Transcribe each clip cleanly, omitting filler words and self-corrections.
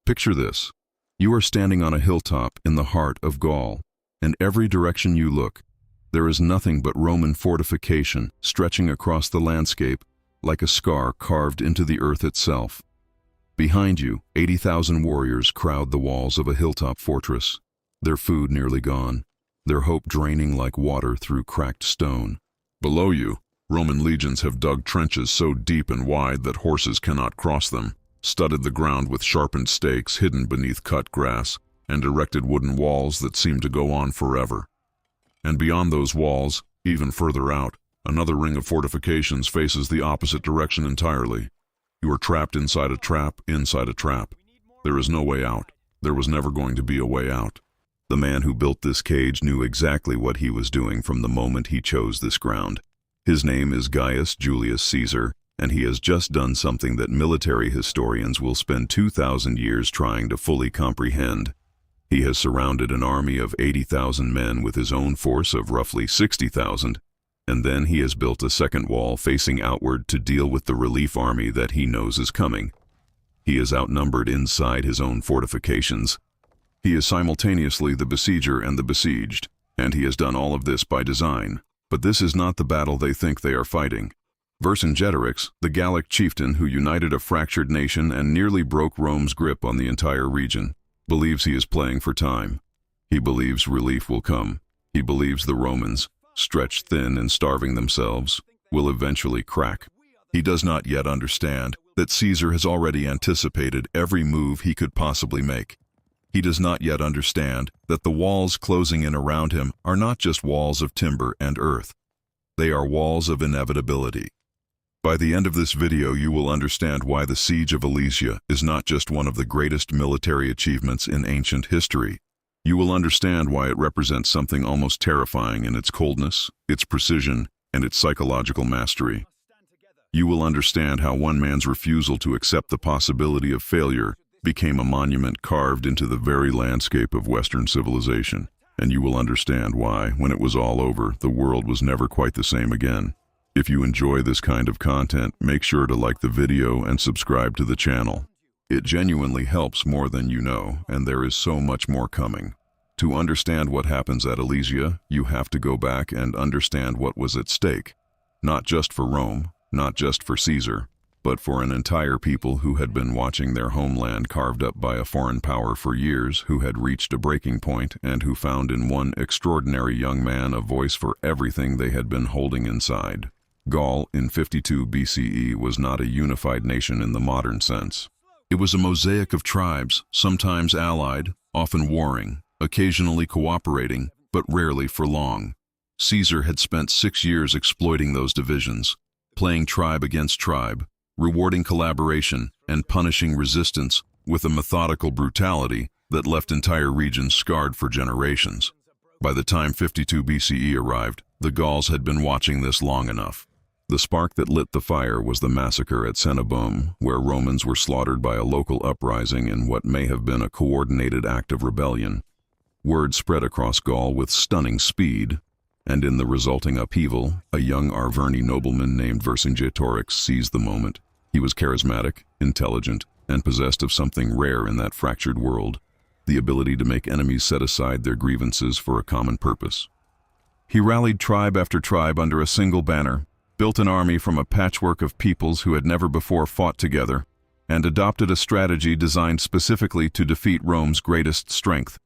Picture this. You are standing on a hilltop in the heart of Gaul, and every direction you look, there is nothing but Roman fortification stretching across the landscape like a scar carved into the earth itself. Behind you, 80,000 warriors crowd the walls of a hilltop fortress, their food nearly gone, their hope draining like water through cracked stone. Below you, Roman legions have dug trenches so deep and wide that horses cannot cross them, studded the ground with sharpened stakes hidden beneath cut grass, and erected wooden walls that seem to go on forever. And beyond those walls, even further out, another ring of fortifications faces the opposite direction entirely. You are trapped inside a trap, inside a trap. There is no way out. There was never going to be a way out. The man who built this cage knew exactly what he was doing from the moment he chose this ground. His name is Gaius Julius Caesar, and he has just done something that military historians will spend 2,000 years trying to fully comprehend. He has surrounded an army of 80,000 men with his own force of roughly 60,000, and then he has built a second wall facing outward to deal with the relief army that he knows is coming. He is outnumbered inside his own fortifications. He is simultaneously the besieger and the besieged, and he has done all of this by design. But this is not the battle they think they are fighting. Vercingetorix, the Gallic chieftain who united a fractured nation and nearly broke Rome's grip on the entire region, believes he is playing for time. He believes relief will come. He believes the Romans, stretched thin and starving themselves, will eventually crack. He does not yet understand that Caesar has already anticipated every move he could possibly make. He does not yet understand that the walls closing in around him are not just walls of timber and earth. They are walls of inevitability. By the end of this video, you will understand why the siege of Alesia is not just one of the greatest military achievements in ancient history. You will understand why it represents something almost terrifying in its coldness, its precision, and its psychological mastery. You will understand how one man's refusal to accept the possibility of failure became a monument carved into the very landscape of Western civilization. And you will understand why, when it was all over, the world was never quite the same again. If you enjoy this kind of content, make sure to like the video and subscribe to the channel. It genuinely helps more than you know, and there is so much more coming. To understand what happens at Alesia, you have to go back and understand what was at stake. Not just for Rome, not just for Caesar, but for an entire people who had been watching their homeland carved up by a foreign power for years, who had reached a breaking point, and who found in one extraordinary young man a voice for everything they had been holding inside. Gaul in 52 BCE was not a unified nation in the modern sense. It was a mosaic of tribes, sometimes allied, often warring, occasionally cooperating, but rarely for long. Caesar had spent 6 years exploiting those divisions, playing tribe against tribe, rewarding collaboration and punishing resistance with a methodical brutality that left entire regions scarred for generations. By the time 52 BCE arrived, the Gauls had been watching this long enough. The spark that lit the fire was the massacre at Cenabum, where Romans were slaughtered by a local uprising in what may have been a coordinated act of rebellion. Word spread across Gaul with stunning speed, and in the resulting upheaval, a young Arverni nobleman named Vercingetorix seized the moment. He was charismatic, intelligent, and possessed of something rare in that fractured world, the ability to make enemies set aside their grievances for a common purpose. He rallied tribe after tribe under a single banner, built an army from a patchwork of peoples who had never before fought together, and adopted a strategy designed specifically to defeat Rome's greatest strength.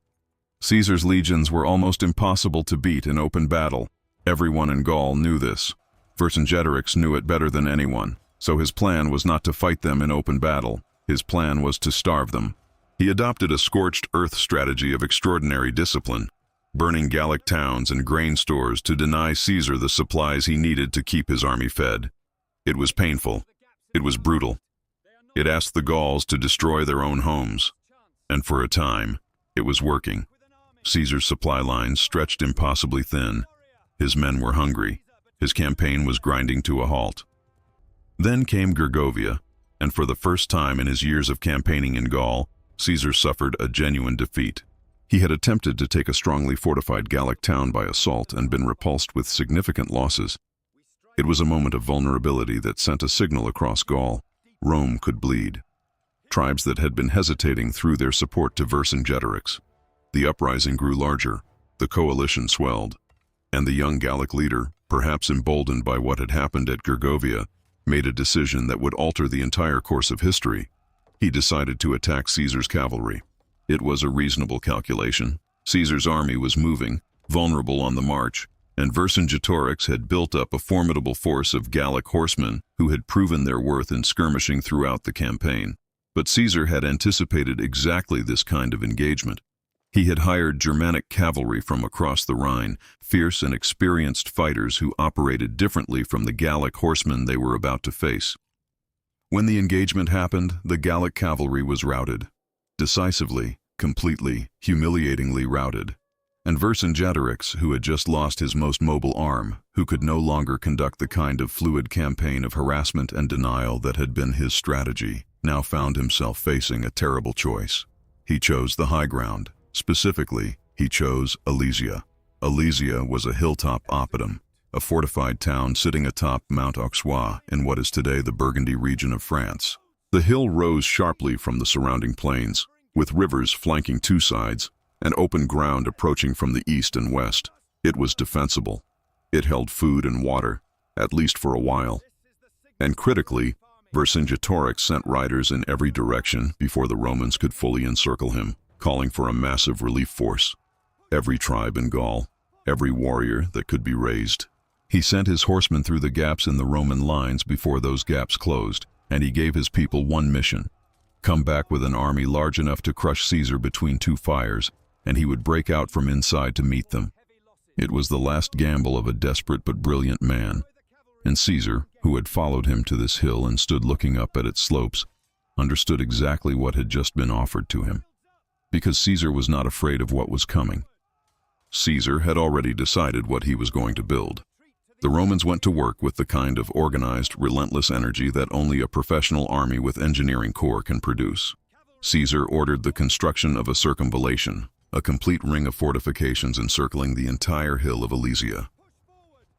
Caesar's legions were almost impossible to beat in open battle. Everyone in Gaul knew this. Vercingetorix knew it better than anyone, so his plan was not to fight them in open battle. His plan was to starve them. He adopted a scorched earth strategy of extraordinary discipline, burning Gallic towns and grain stores to deny Caesar the supplies he needed to keep his army fed. It was painful. It was brutal. It asked the Gauls to destroy their own homes. And for a time, it was working. Caesar's supply lines stretched impossibly thin. His men were hungry. His campaign was grinding to a halt. Then came Gergovia, and for the first time in his years of campaigning in Gaul, Caesar suffered a genuine defeat. He had attempted to take a strongly fortified Gallic town by assault and been repulsed with significant losses. It was a moment of vulnerability that sent a signal across Gaul. Rome could bleed. Tribes that had been hesitating threw their support to Vercingetorix. The uprising grew larger, the coalition swelled, and the young Gallic leader, perhaps emboldened by what had happened at Gergovia, made a decision that would alter the entire course of history. He decided to attack Caesar's cavalry. It was a reasonable calculation. Caesar's army was moving, vulnerable on the march, and Vercingetorix had built up a formidable force of Gallic horsemen who had proven their worth in skirmishing throughout the campaign. But Caesar had anticipated exactly this kind of engagement. He had hired Germanic cavalry from across the Rhine, fierce and experienced fighters who operated differently from the Gallic horsemen they were about to face. When the engagement happened, the Gallic cavalry was routed. Decisively, completely, humiliatingly routed. And Vercingetorix, who had just lost his most mobile arm, who could no longer conduct the kind of fluid campaign of harassment and denial that had been his strategy, now found himself facing a terrible choice. He chose the high ground. Specifically, he chose Alesia. Alesia was a hilltop oppidum, a fortified town sitting atop Mount Auxois in what is today the Burgundy region of France. The hill rose sharply from the surrounding plains, with rivers flanking two sides, and open ground approaching from the east and west. It was defensible. It held food and water, at least for a while. And critically, Vercingetorix sent riders in every direction before the Romans could fully encircle him, calling for a massive relief force. Every tribe in Gaul, every warrior that could be raised. He sent his horsemen through the gaps in the Roman lines before those gaps closed, and he gave his people one mission: come back with an army large enough to crush Caesar between two fires, and he would break out from inside to meet them. It was the last gamble of a desperate but brilliant man, and Caesar, who had followed him to this hill and stood looking up at its slopes, understood exactly what had just been offered to him. Because Caesar was not afraid of what was coming. Caesar had already decided what he was going to build. The Romans went to work with the kind of organized, relentless energy that only a professional army with engineering corps can produce. Caesar ordered the construction of a circumvallation, a complete ring of fortifications encircling the entire hill of Alesia.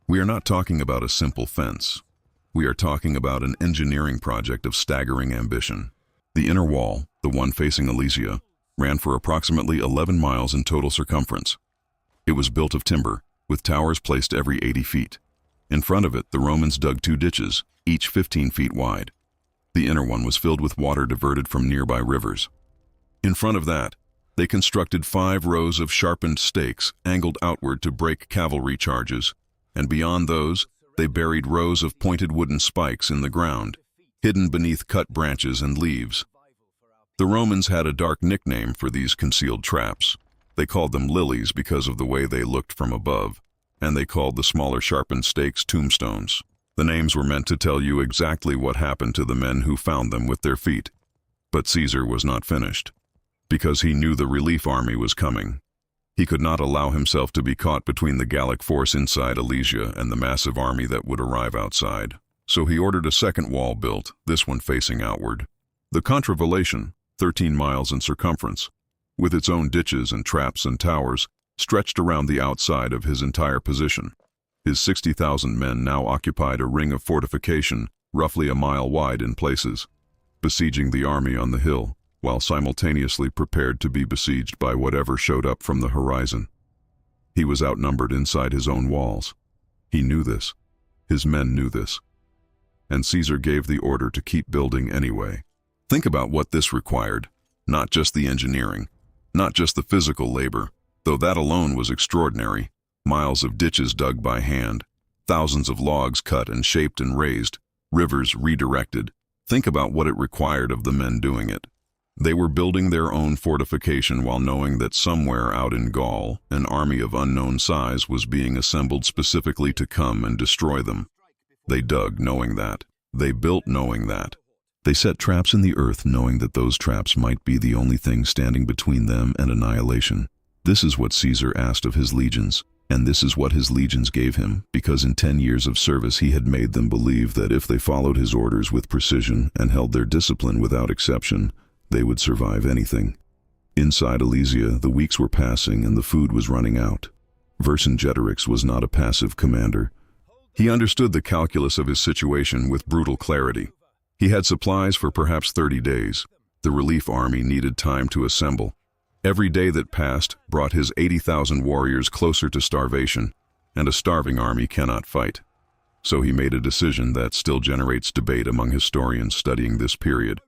We are not talking about a simple fence. We are talking about an engineering project of staggering ambition. The inner wall, the one facing Alesia, ran for approximately 11 miles in total circumference. It was built of timber, with towers placed every 80 feet. In front of it, the Romans dug two ditches, each 15 feet wide. The inner one was filled with water diverted from nearby rivers. In front of that, they constructed 5 rows of sharpened stakes angled outward to break cavalry charges, and beyond those, they buried rows of pointed wooden spikes in the ground, hidden beneath cut branches and leaves. The Romans had a dark nickname for these concealed traps. They called them lilies because of the way they looked from above, and they called the smaller sharpened stakes tombstones. The names were meant to tell you exactly what happened to the men who found them with their feet. But Caesar was not finished, because he knew the relief army was coming. He could not allow himself to be caught between the Gallic force inside Alesia and the massive army that would arrive outside. So he ordered a second wall built, this one facing outward. The contravallatio, 13 miles in circumference, with its own ditches and traps and towers, stretched around the outside of his entire position. His 60,000 men now occupied a ring of fortification, roughly a mile wide in places, besieging the army on the hill, while simultaneously prepared to be besieged by whatever showed up from the horizon. He was outnumbered inside his own walls. He knew this. His men knew this. And Caesar gave the order to keep building anyway. Think about what this required. Not just the engineering, not just the physical labor, though that alone was extraordinary. Miles of ditches dug by hand, thousands of logs cut and shaped and raised, rivers redirected. Think about what it required of the men doing it. They were building their own fortification while knowing that somewhere out in Gaul, an army of unknown size was being assembled specifically to come and destroy them. They dug knowing that. They built knowing that. They set traps in the earth knowing that those traps might be the only thing standing between them and annihilation. This is what Caesar asked of his legions, and this is what his legions gave him, because in 10 years of service he had made them believe that if they followed his orders with precision and held their discipline without exception, they would survive anything. Inside Alesia, the weeks were passing and the food was running out. Vercingetorix was not a passive commander. He understood the calculus of his situation with brutal clarity. He had supplies for perhaps 30 days. The relief army needed time to assemble. Every day that passed brought his 80,000 warriors closer to starvation, and a starving army cannot fight. So he made a decision that still generates debate among historians studying this period.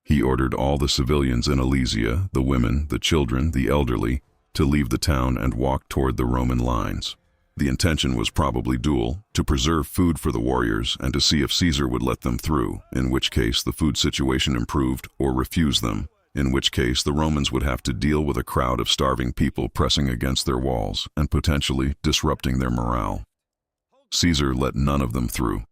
He ordered all the civilians in Alesia, the women, the children, the elderly, to leave the town and walk toward the Roman lines. The intention was probably dual: to preserve food for the warriors and to see if Caesar would let them through, in which case the food situation improved, or refuse them, in which case the Romans would have to deal with a crowd of starving people pressing against their walls and potentially disrupting their morale. Caesar let none of them through.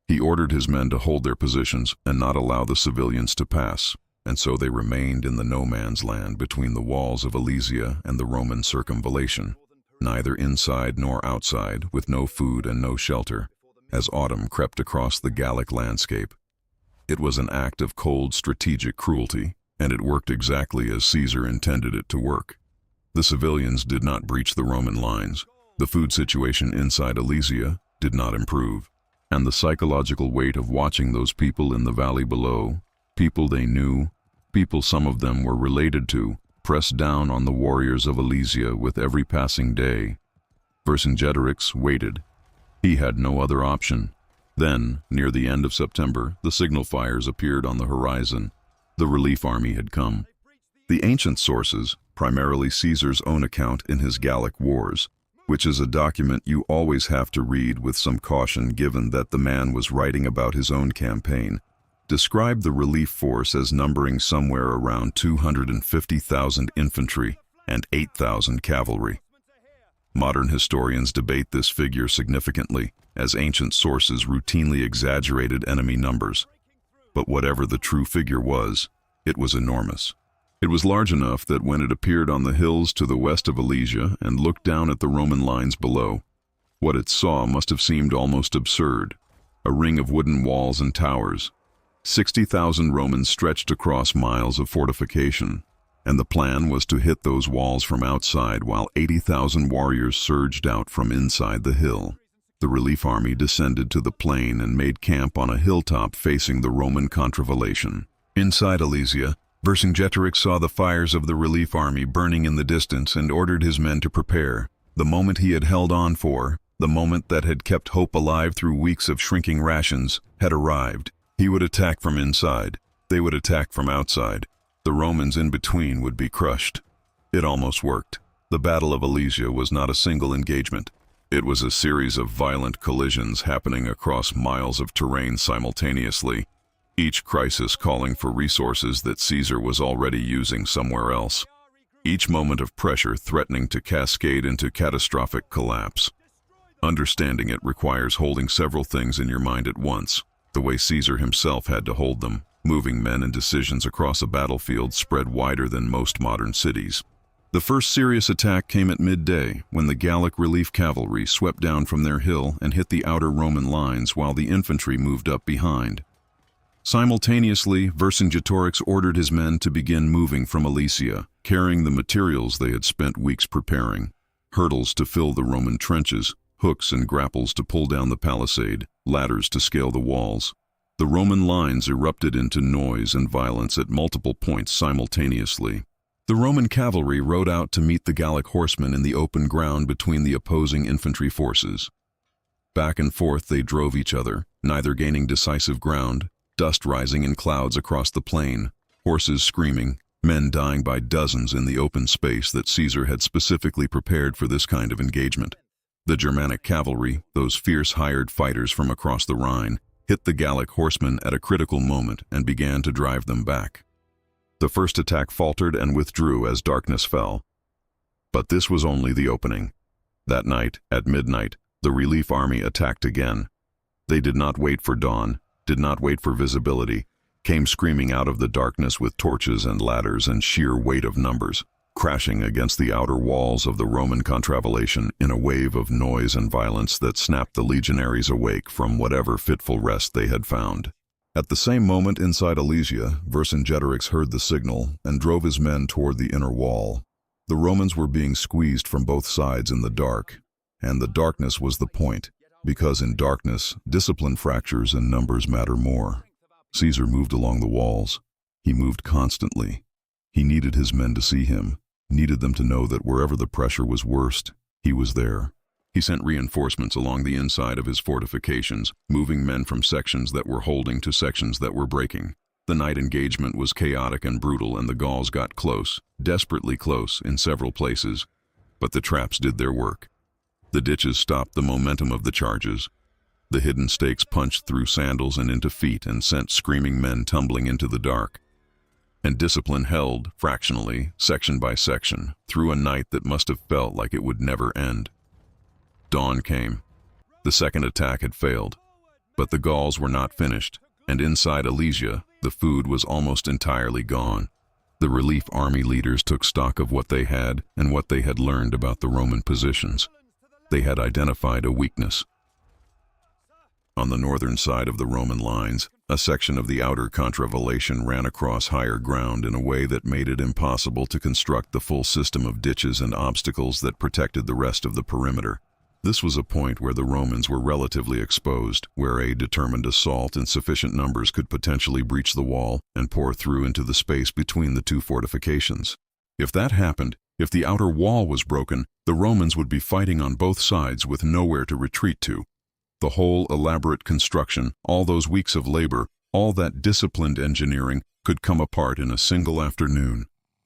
He ordered his men to hold their positions and not allow the civilians to pass, and so they remained in the no-man's land between the walls of Alesia and the Roman circumvallation, neither inside nor outside, with no food and no shelter, as autumn crept across the Gallic landscape. It was an act of cold strategic cruelty, and it worked exactly as Caesar intended it to work. The civilians did not breach the Roman lines. The food situation inside Alesia did not improve, and the psychological weight of watching those people in the valley below, people they knew, people some of them were related to, pressed down on the warriors of Alesia with every passing day. Vercingetorix waited. He had no other option. Then, near the end of September, the signal fires appeared on the horizon. The relief army had come. The ancient sources, primarily Caesar's own account in his Gallic Wars, which is a document you always have to read with some caution given that the man was writing about his own campaign, described the relief force as numbering somewhere around 250,000 infantry and 8,000 cavalry. Modern historians debate this figure significantly, as ancient sources routinely exaggerated enemy numbers. But whatever the true figure was, it was enormous. It was large enough that when it appeared on the hills to the west of Alesia and looked down at the Roman lines below, what it saw must have seemed almost absurd. A ring of wooden walls and towers, 60,000 Romans stretched across miles of fortification, and the plan was to hit those walls from outside while 80,000 warriors surged out from inside the hill. The relief army descended to the plain and made camp on a hilltop facing the Roman contravallation. Inside Alesia, Vercingetorix saw the fires of the relief army burning in the distance and ordered his men to prepare. The moment he had held on for, the moment that had kept hope alive through weeks of shrinking rations, had arrived. He would attack from inside. They would attack from outside. The Romans in between would be crushed. It almost worked. The Battle of Alesia was not a single engagement. It was a series of violent collisions happening across miles of terrain simultaneously, each crisis calling for resources that Caesar was already using somewhere else. Each moment of pressure threatening to cascade into catastrophic collapse. Understanding it requires holding several things in your mind at once, the way Caesar himself had to hold them, moving men and decisions across a battlefield spread wider than most modern cities. The first serious attack came at midday, when the Gallic relief cavalry swept down from their hill and hit the outer Roman lines while the infantry moved up behind. Simultaneously, Vercingetorix ordered his men to begin moving from Alesia, carrying the materials they had spent weeks preparing: hurdles to fill the Roman trenches, hooks and grapples to pull down the palisade, ladders to scale the walls. The Roman lines erupted into noise and violence at multiple points simultaneously. The Roman cavalry rode out to meet the Gallic horsemen in the open ground between the opposing infantry forces. Back and forth they drove each other, neither gaining decisive ground, dust rising in clouds across the plain, horses screaming, men dying by dozens in the open space that Caesar had specifically prepared for this kind of engagement. The Germanic cavalry, those fierce hired fighters from across the Rhine, hit the Gallic horsemen at a critical moment and began to drive them back. The first attack faltered and withdrew as darkness fell. But this was only the opening. That night, at midnight, the relief army attacked again. They did not wait for dawn, did not wait for visibility, came screaming out of the darkness with torches and ladders and sheer weight of numbers, crashing against the outer walls of the Roman contravallation in a wave of noise and violence that snapped the legionaries awake from whatever fitful rest they had found. At the same moment inside Alesia, Vercingetorix heard the signal and drove his men toward the inner wall. The Romans were being squeezed from both sides in the dark, and the darkness was the point, because in darkness, discipline fractures and numbers matter more. Caesar moved along the walls. He moved constantly. He needed his men to see him, needed them to know that wherever the pressure was worst, he was there. He sent reinforcements along the inside of his fortifications, moving men from sections that were holding to sections that were breaking. The night engagement was chaotic and brutal, and the Gauls got close, desperately close, in several places. But the traps did their work. The ditches stopped the momentum of the charges. The hidden stakes punched through sandals and into feet and sent screaming men tumbling into the dark. And discipline held, fractionally, section by section, through a night that must have felt like it would never end. Dawn came. The second attack had failed. But the Gauls were not finished, and inside Alesia, the food was almost entirely gone. The relief army leaders took stock of what they had and what they had learned about the Roman positions. They had identified a weakness. On the northern side of the Roman lines, a section of the outer contravallation ran across higher ground in a way that made it impossible to construct the full system of ditches and obstacles that protected the rest of the perimeter. This was a point where the Romans were relatively exposed, where a determined assault in sufficient numbers could potentially breach the wall and pour through into the space between the two fortifications. If that happened, if the outer wall was broken, the Romans would be fighting on both sides with nowhere to retreat to. The whole elaborate construction, all those weeks of labor, all that disciplined engineering could come apart in a single afternoon.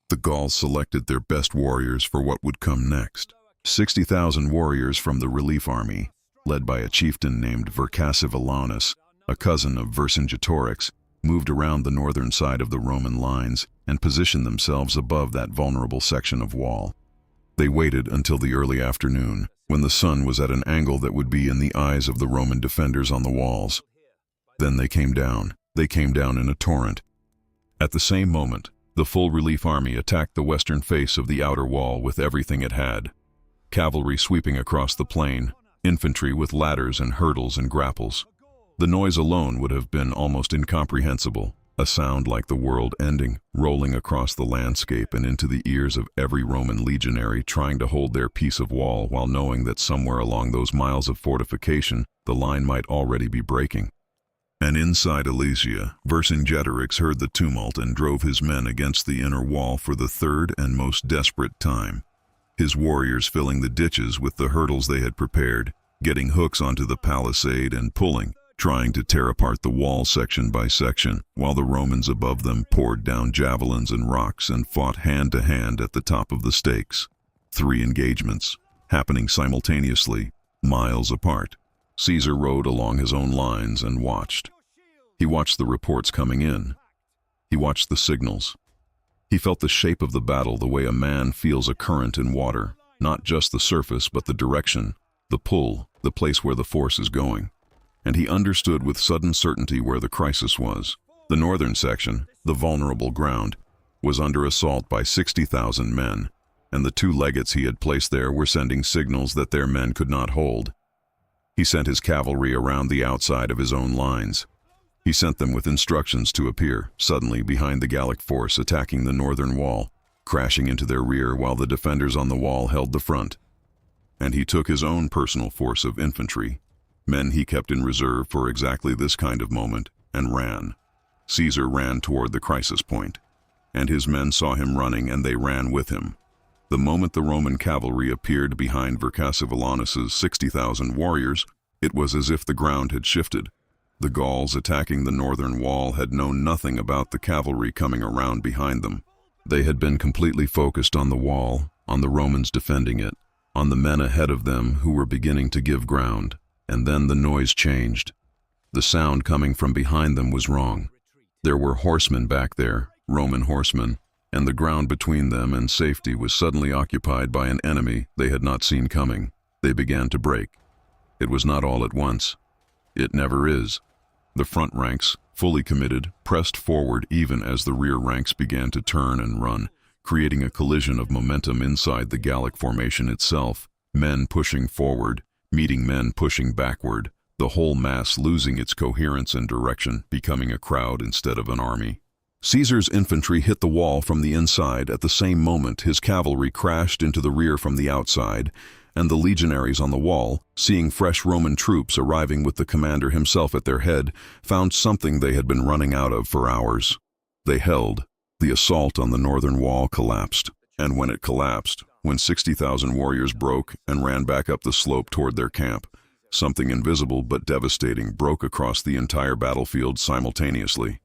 The Gauls selected their best warriors for what would come next. 60,000 warriors from the relief army, led by a chieftain named Vercingetorix, a cousin of Vercingetorix, moved around the northern side of the Roman lines and positioned themselves above that vulnerable section of wall. They waited until the early afternoon, when the sun was at an angle that would be in the eyes of the Roman defenders on the walls. Then they came down. They came down in a torrent. At the same moment, the full relief army attacked the western face of the outer wall with everything it had. Cavalry sweeping across the plain, infantry with ladders and hurdles and grapples. The noise alone would have been almost incomprehensible, a sound like the world ending, rolling across the landscape and into the ears of every Roman legionary trying to hold their piece of wall while knowing that somewhere along those miles of fortification the line might already be breaking. And inside Alesia, Vercingetorix heard the tumult and drove his men against the inner wall for the third and most desperate time. His warriors filling the ditches with the hurdles they had prepared, getting hooks onto the palisade and pulling, trying to tear apart the wall section by section, while the Romans above them poured down javelins and rocks and fought hand to hand at the top of the stakes. 3 engagements, happening simultaneously, miles apart. Caesar rode along his own lines and watched. He watched the reports coming in. He watched the signals. He felt the shape of the battle the way a man feels a current in water, not just the surface but the direction, the pull, the place where the force is going. And he understood with sudden certainty where the crisis was. The northern section, the vulnerable ground, was under assault by 60,000 men, and the 2 legates he had placed there were sending signals that their men could not hold. He sent his cavalry around the outside of his own lines. He sent them with instructions to appear suddenly behind the Gallic force attacking the northern wall, crashing into their rear while the defenders on the wall held the front. And he took his own personal force of infantry, men he kept in reserve for exactly this kind of moment, and ran. Caesar ran toward the crisis point, and his men saw him running and they ran with him. The moment the Roman cavalry appeared behind Vercingetorix's 60,000 warriors, it was as if the ground had shifted. The Gauls attacking the northern wall had known nothing about the cavalry coming around behind them. They had been completely focused on the wall, on the Romans defending it, on the men ahead of them who were beginning to give ground. And then the noise changed. The sound coming from behind them was wrong. There were horsemen back there, Roman horsemen, and the ground between them and safety was suddenly occupied by an enemy they had not seen coming. They began to break. It was not all at once. It never is. The front ranks, fully committed, pressed forward even as the rear ranks began to turn and run, creating a collision of momentum inside the Gallic formation itself, men pushing forward, meeting men pushing backward, the whole mass losing its coherence and direction, becoming a crowd instead of an army. Caesar's infantry hit the wall from the inside. At the same moment, his cavalry crashed into the rear from the outside, and the legionaries on the wall, seeing fresh Roman troops arriving with the commander himself at their head, found something they had been running out of for hours. They held. The assault on the northern wall collapsed, and when it collapsed, when 60,000 warriors broke and ran back up the slope toward their camp, something invisible but devastating broke across the entire battlefield simultaneously.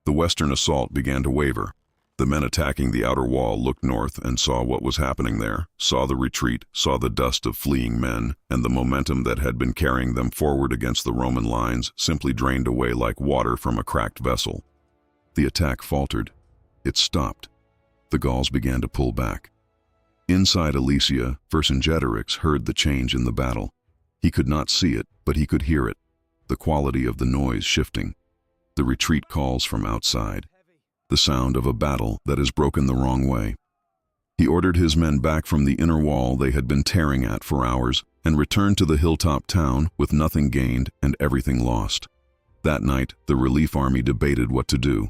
The western assault began to waver. The men attacking the outer wall looked north and saw what was happening there, saw the retreat, saw the dust of fleeing men, and the momentum that had been carrying them forward against the Roman lines simply drained away like water from a cracked vessel. The attack faltered. It stopped. The Gauls began to pull back. Inside Alesia, Vercingetorix heard the change in the battle. He could not see it, but he could hear it, the quality of the noise shifting. The retreat calls from outside. The sound of a battle that is broken the wrong way. He ordered his men back from the inner wall they had been tearing at for hours and returned to the hilltop town with nothing gained and everything lost. That night, the relief army debated what to do.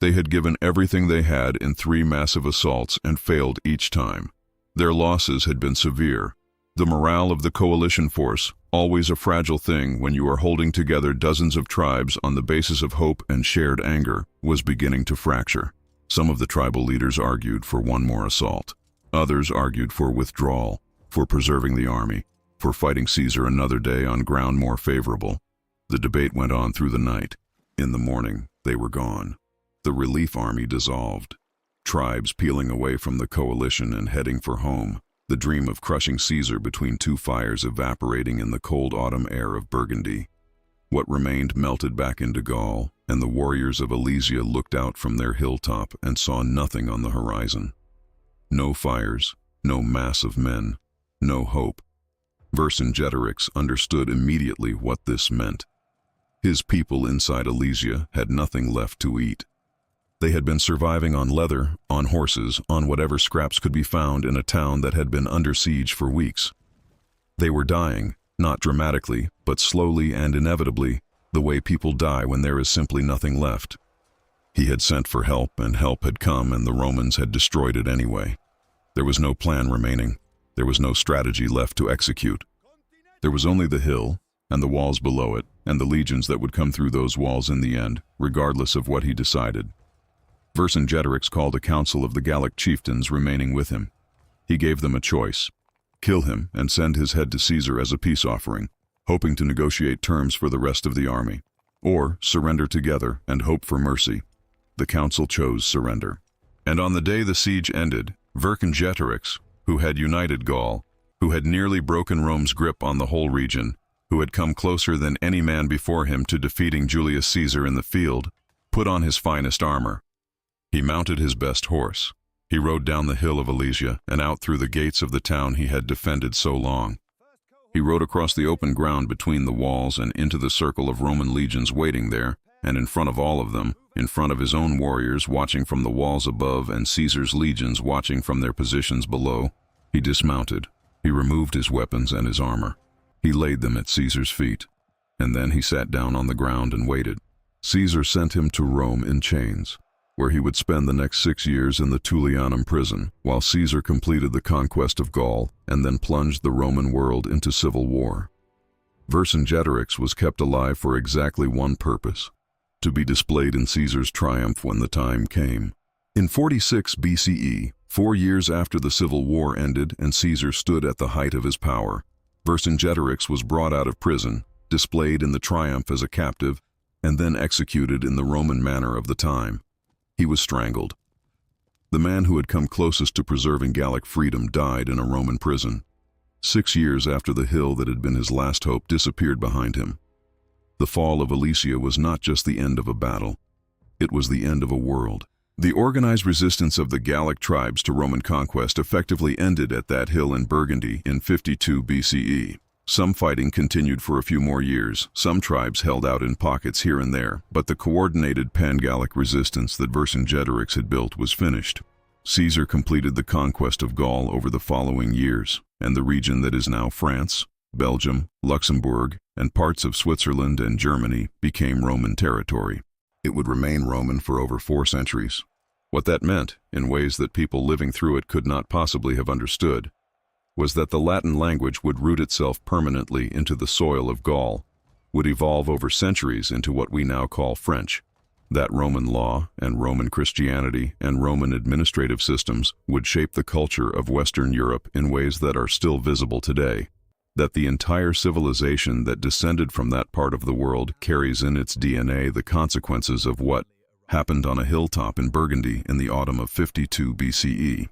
They had given everything they had in 3 massive assaults and failed each time. Their losses had been severe. The morale of the coalition force, always a fragile thing when you are holding together dozens of tribes on the basis of hope and shared anger, was beginning to fracture. Some of the tribal leaders argued for one more assault. Others argued for withdrawal, for preserving the army, for fighting Caesar another day on ground more favorable. The debate went on through the night. In the morning, they were gone. The relief army dissolved. Tribes peeling away from the coalition and heading for home. The dream of crushing Caesar between 2 fires evaporating in the cold autumn air of Burgundy. What remained melted back into Gaul, and the warriors of Alesia looked out from their hilltop and saw nothing on the horizon. No fires, no mass of men, no hope. Vercingetorix understood immediately what this meant. His people inside Alesia had nothing left to eat. They had been surviving on leather, on horses, on whatever scraps could be found in a town that had been under siege for weeks. They were dying, not dramatically, but slowly and inevitably, the way people die when there is simply nothing left. He had sent for help, and help had come, and the Romans had destroyed it anyway. There was no plan remaining. There was no strategy left to execute. There was only the hill, and the walls below it, and the legions that would come through those walls in the end, regardless of what he decided. Vercingetorix called a council of the Gallic chieftains remaining with him. He gave them a choice: kill him and send his head to Caesar as a peace offering, hoping to negotiate terms for the rest of the army, or surrender together and hope for mercy. The council chose surrender. And on the day the siege ended, Vercingetorix, who had united Gaul, who had nearly broken Rome's grip on the whole region, who had come closer than any man before him to defeating Julius Caesar in the field, put on his finest armor. He mounted his best horse. He rode down the hill of Alesia and out through the gates of the town he had defended so long. He rode across the open ground between the walls and into the circle of Roman legions waiting there, and in front of all of them, in front of his own warriors watching from the walls above and Caesar's legions watching from their positions below, he dismounted. He removed his weapons and his armor. He laid them at Caesar's feet, and then he sat down on the ground and waited. Caesar sent him to Rome in chains, where he would spend the next 6 years in the Tullianum prison, while Caesar completed the conquest of Gaul and then plunged the Roman world into civil war. Vercingetorix was kept alive for exactly one purpose: to be displayed in Caesar's triumph when the time came. In 46 BCE, 4 years after the civil war ended and Caesar stood at the height of his power, Vercingetorix was brought out of prison, displayed in the triumph as a captive, and then executed in the Roman manner of the time. He was strangled. The man who had come closest to preserving Gallic freedom died in a Roman prison. 6 years after the hill that had been his last hope disappeared behind him. The fall of Alesia was not just the end of a battle. It was the end of a world. The organized resistance of the Gallic tribes to Roman conquest effectively ended at that hill in Burgundy in 52 BCE. Some fighting continued for a few more years. Some tribes held out in pockets here and there, but the coordinated pan-Gallic resistance that Vercingetorix had built was finished. Caesar completed the conquest of Gaul over the following years, and the region that is now France, Belgium, Luxembourg, and parts of Switzerland and Germany became Roman territory. It would remain Roman for over 4 centuries. What that meant, in ways that people living through it could not possibly have understood, was that the Latin language would root itself permanently into the soil of Gaul, would evolve over centuries into what we now call French. that Roman law and Roman Christianity and Roman administrative systems would shape the culture of Western Europe in ways that are still visible today, that the entire civilization that descended from that part of the world carries in its DNA the consequences of what happened on a hilltop in Burgundy in the autumn of 52 BCE.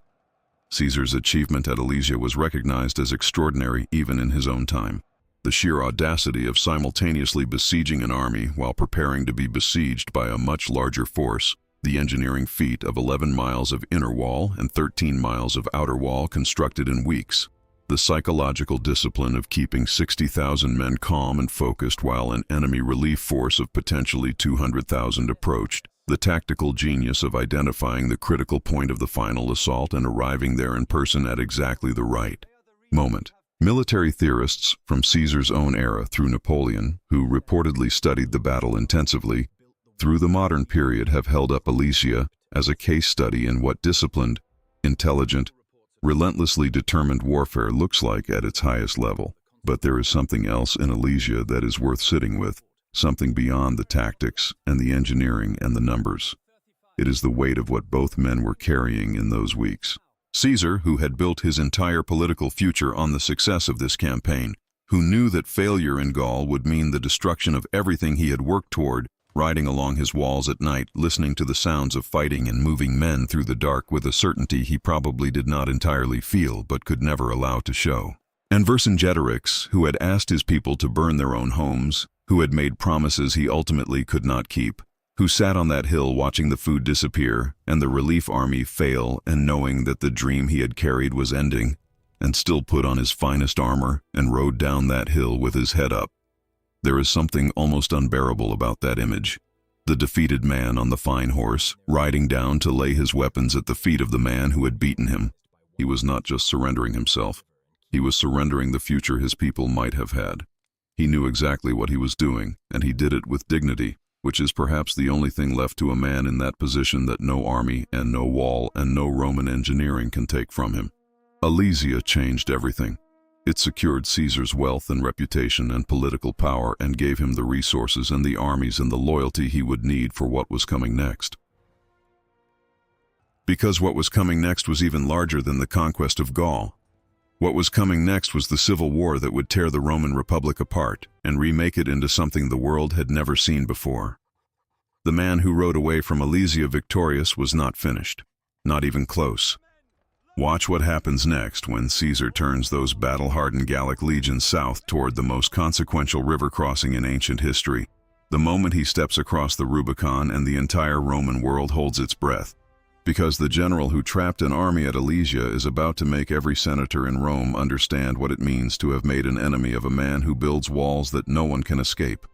Caesar's achievement at Alesia was recognized as extraordinary even in his own time. The sheer audacity of simultaneously besieging an army while preparing to be besieged by a much larger force, the engineering feat of 11 miles of inner wall and 13 miles of outer wall constructed in weeks, the psychological discipline of keeping 60,000 men calm and focused while an enemy relief force of potentially 200,000 approached, the tactical genius of identifying the critical point of the final assault and arriving there in person at exactly the right moment. Military theorists from Caesar's own era through Napoleon, who reportedly studied the battle intensively, through the modern period have held up Alesia as a case study in what disciplined, intelligent, relentlessly determined warfare looks like at its highest level. But there is something else in Alesia that is worth sitting with, something beyond the tactics and the engineering and the numbers. It is the weight of what both men were carrying in those weeks. Caesar, who had built his entire political future on the success of this campaign, who knew that failure in Gaul would mean the destruction of everything he had worked toward, riding along his walls at night, listening to the sounds of fighting and moving men through the dark with a certainty he probably did not entirely feel but could never allow to show. And Vercingetorix, who had asked his people to burn their own homes, who had made promises he ultimately could not keep, who sat on that hill watching the food disappear and the relief army fail and knowing that the dream he had carried was ending, and still put on his finest armor and rode down that hill with his head up. There is something almost unbearable about that image. The defeated man on the fine horse, riding down to lay his weapons at the feet of the man who had beaten him. He was not just surrendering himself. He was surrendering the future his people might have had. He knew exactly what he was doing, and he did it with dignity, which is perhaps the only thing left to a man in that position that no army and no wall and no Roman engineering can take from him. Alesia changed everything. It secured Caesar's wealth and reputation and political power and gave him the resources and the armies and the loyalty he would need for what was coming next. Because what was coming next was even larger than the conquest of Gaul. What was coming next was the civil war that would tear the Roman Republic apart and remake it into something the world had never seen before. The man who rode away from Alesia victorious was not finished, not even close. Watch what happens next when Caesar turns those battle-hardened Gallic legions south toward the most consequential river crossing in ancient history. The moment he steps across the Rubicon and the entire Roman world holds its breath. Because the general who trapped an army at Alesia is about to make every senator in Rome understand what it means to have made an enemy of a man who builds walls that no one can escape.